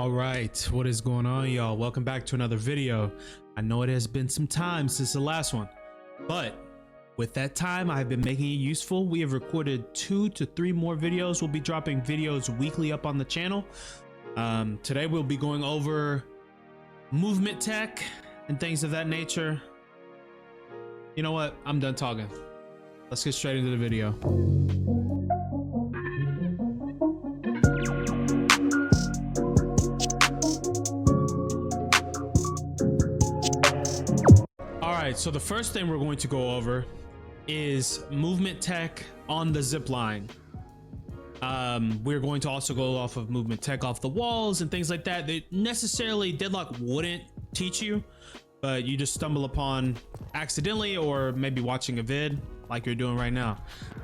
All right, what is going on, y'all? Welcome back to another video. I know it has been some time since the last one, but with that time, I've been making it useful. We have recorded 2 to 3 more videos. We'll be dropping videos weekly up on the channel. Today we'll be going over movement tech and things of that nature. You know what? I'm done talking. Let's get straight into the video. So the first thing we're going to go over is movement tech on the zipline. We're going to also go off of movement tech off the walls and things like that. That necessarily Deadlock wouldn't teach you, but you just stumble upon accidentally or maybe watching a vid like you're doing right now.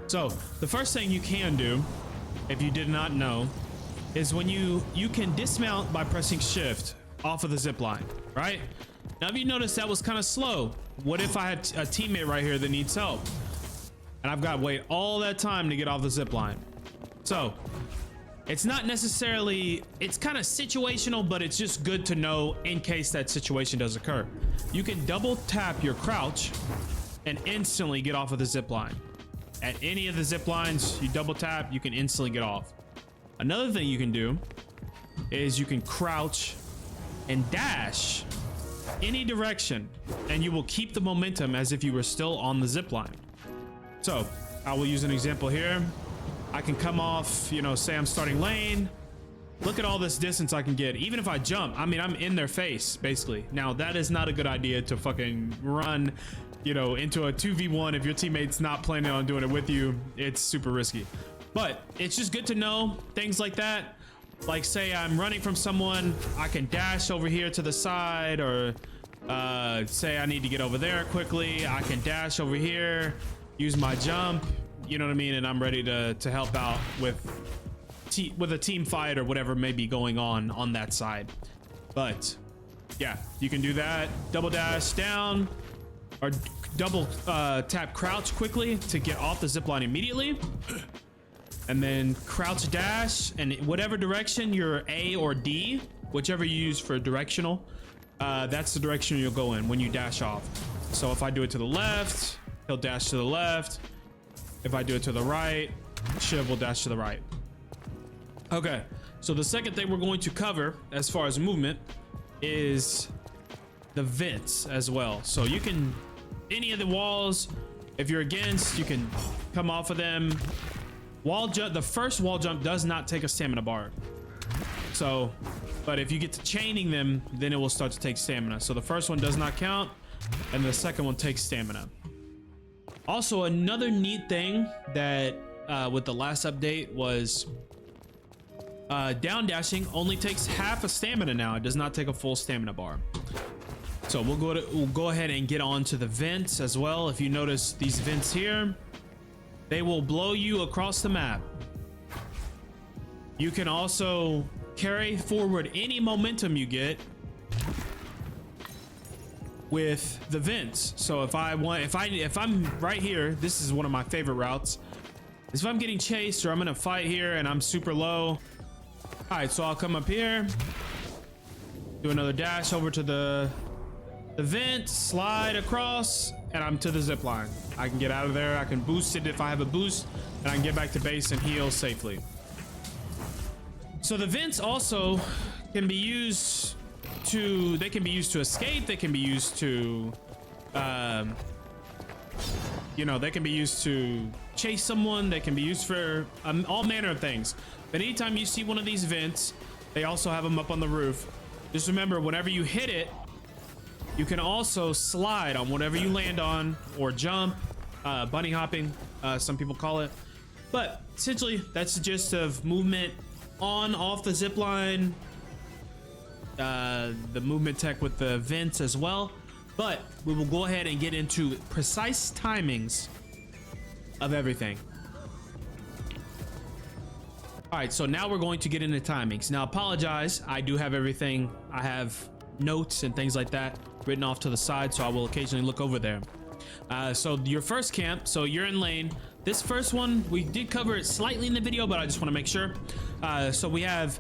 So the first thing you can do, if you did not know, is when you can dismount by pressing shift off of the zipline, right? Now, if you notice that was kind of slow, what if I had a teammate right here that needs help and I've got to wait all that time to get off the zip line? So it's not necessarily, it's kind of situational, but it's just good to know in case that situation does occur. You can double tap your crouch and instantly get off of the zip line. At any of the zip lines, you double tap, you can instantly get off. Another thing you can do is you can crouch and dash any direction, and you will keep the momentum as if you were still on the zip line. So I will use an example here. I can come off, you know, say I'm starting lane. Look at all this distance I can get. Even if I jump, I mean, I'm in their face basically. Now that is not a good idea to fucking run, you know, into a 2v1 if your teammate's not planning on doing it with you. It's super risky, but it's just good to know things like that. Like, say I'm running from someone, I can dash over here to the side, or say I need to get over there quickly, I can dash over here, use my jump, you know what I mean, and I'm ready to help out with a team fight or whatever may be going on that side. But yeah, you can do that. Double dash down or double tap crouch quickly to get off the zipline immediately. And then crouch dash, and whatever direction you're A or D, whichever you use for directional, that's the direction you'll go in when you dash off. So if I do it to the left, he'll dash to the left. If I do it to the right, Shiv will dash to the right. Okay, so the second thing we're going to cover as far as movement is the vents as well. So you can, any of the walls, if you're against, you can come off of them. Wall jump, the first wall jump does not take a stamina bar. So, but if you get to chaining them, then it will start to take stamina. So the first one does not count, and the second one takes stamina. Also, another neat thing that with the last update was down dashing only takes half a stamina now. It does not take a full stamina bar. So we'll go ahead and get on to the vents as well. If you notice these vents here, they will blow you across the map. You can also carry forward any momentum you get with the vents. So if I'm right here, this is one of my favorite routes. Is if I'm getting chased or I'm in a fight here and I'm super low. All right, so I'll come up here, do another dash over to the vent, slide across, and I'm to the zip line. I can get out of there. I can boost it if I have a boost, and I can get back to base and heal safely. So the vents also can be used to, they can be used to escape. They can be used to, you know, they can be used to chase someone. They can be used for all manner of things. But anytime you see one of these vents, they also have them up on the roof. Just remember, whenever you hit it, you can also slide on whatever you land on, or jump, bunny hopping, some people call it. But essentially, that's the gist of movement on, off the zip line, the movement tech with the vents as well. But we will go ahead and get into precise timings of everything. All right, so now we're going to get into timings. Now, apologize, I do have everything. I have notes and things like that written off to the side, so I will occasionally look over there. So your first camp, so you're in lane. This first one, we did cover it slightly in the video, but I just want to make sure. So we have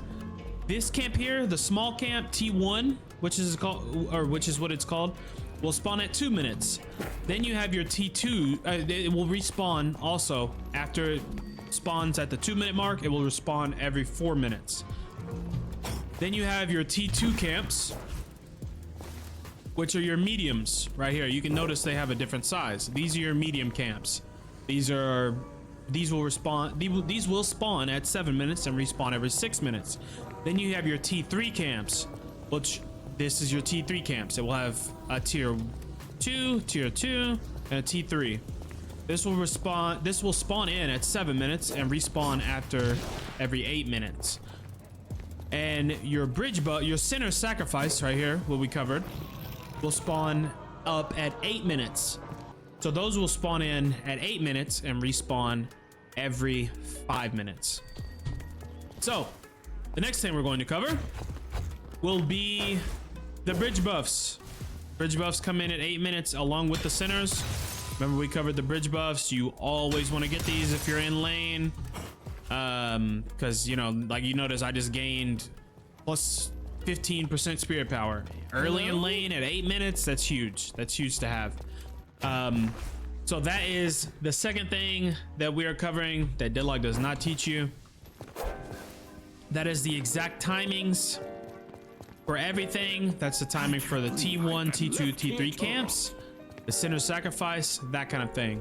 This camp here, the small camp T1, which is what it's called, will spawn at 2 minutes. Then you have your T2, it will respawn also after it spawns at the 2-minute mark. It will respawn every 4 minutes. Then you have your T2 camps, which are your mediums right here. You can notice they have a different size. These are your medium camps. These will spawn at 7 minutes and respawn every 6 minutes. Then you have your T3 camps, which this is your T3 camps. It will have a tier 2, and a T3. This will spawn in at 7 minutes and respawn after every 8 minutes. And your your center sacrifice right here, what we covered, will spawn up at 8 minutes. So those will spawn in at 8 minutes and respawn every 5 minutes. So the next thing we're going to cover will be the bridge buffs. Bridge buffs come in at 8 minutes along with the centers. Remember, we covered the bridge buffs. You always want to get these if you're in lane, because you know, like you notice, I just gained plus 15% spirit power early in lane at 8 minutes. That's huge. That's huge to have. So that is the second thing that we are covering that Deadlock does not teach you. That is the exact timings for everything. That's the timing for the T1, T2, T3 camps, the center sacrifice, that kind of thing.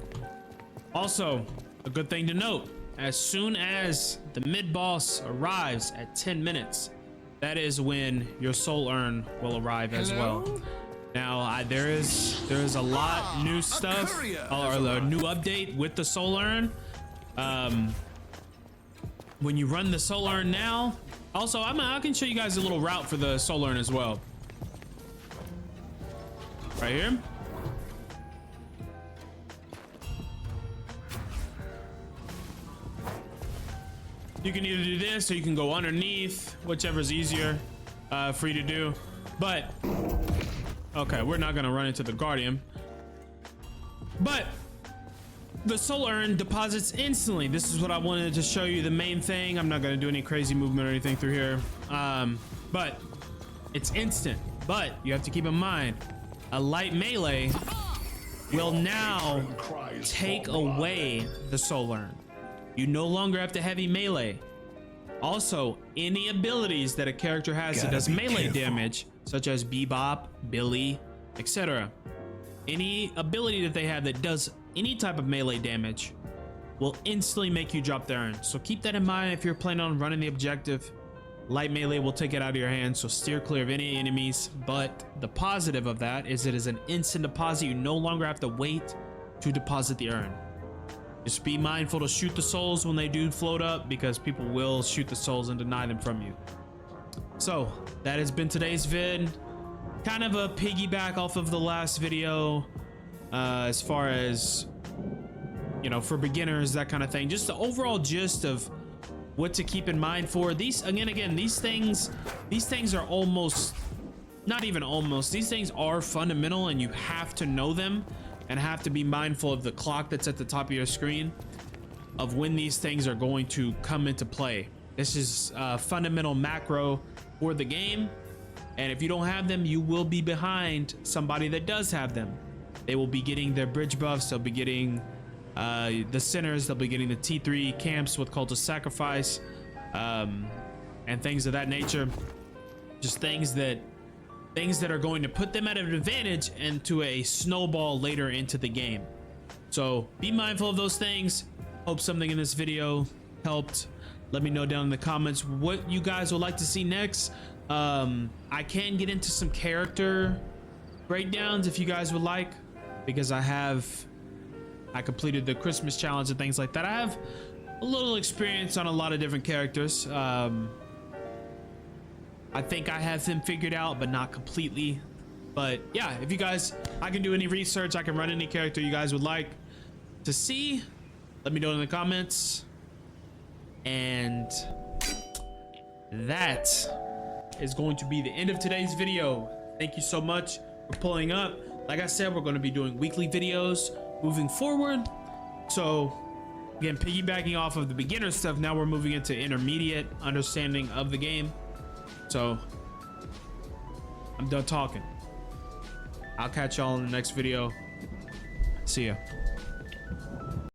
Also, a good thing to note, as soon as the mid boss arrives at 10 minutes, that is when your soul urn will arrive as well. Now, there is a lot new stuff, or a new update with the soul urn. When you run the soul urn now, also I can show you guys a little route for the soul urn as well. Right here. You can either do this or you can go underneath, whichever's easier for you to do. But okay, we're not gonna run into the Guardian. But the soul urn deposits instantly. This is what I wanted to show you, the main thing. I'm not gonna do any crazy movement or anything through here. But it's instant. But you have to keep in mind, a light melee will now take away the soul urn. You no longer have to heavy melee. Also, any abilities that a character has that does melee damage, such as Bebop, Billy, etc. Any ability that they have that does any type of melee damage will instantly make you drop their urn. So keep that in mind if you're planning on running the objective. Light melee will take it out of your hands, so steer clear of any enemies. But the positive of that is it is an instant deposit. You no longer have to wait to deposit the urn. Just be mindful to shoot the souls when they do float up, because people will shoot the souls and deny them from you. So that has been today's vid. Kind of a piggyback off of the last video, as far as, you know, for beginners, that kind of thing. Just the overall gist of what to keep in mind for these. Again, these things are almost, not even almost, these things are fundamental, and you have to know them and have to be mindful of the clock that's at the top of your screen of when these things are going to come into play. This is a fundamental macro for the game, and if you don't have them, you will be behind somebody that does have them. They will be getting their bridge buffs, they'll be getting the centers, they'll be getting the T3 camps with Cult of Sacrifice, and things of that nature. Just things that are going to put them at an advantage and to a snowball later into the game. So be mindful of those things. Hope something in this video helped. Let me know down in the comments what you guys would like to see next. I can get into some character breakdowns if you guys would like, because I completed the Christmas challenge and things like that. I have a little experience on a lot of different characters. I think I have them figured out, but not completely. But yeah, if you guys, I can do any research, I can run any character you guys would like to see, let me know in the comments. And that is going to be the end of today's video. Thank you so much for pulling up. Like I said, we're going to be doing weekly videos moving forward. So again, piggybacking off of the beginner stuff, now we're moving into intermediate understanding of the game. So I'm done talking. I'll catch y'all in the next video. See ya.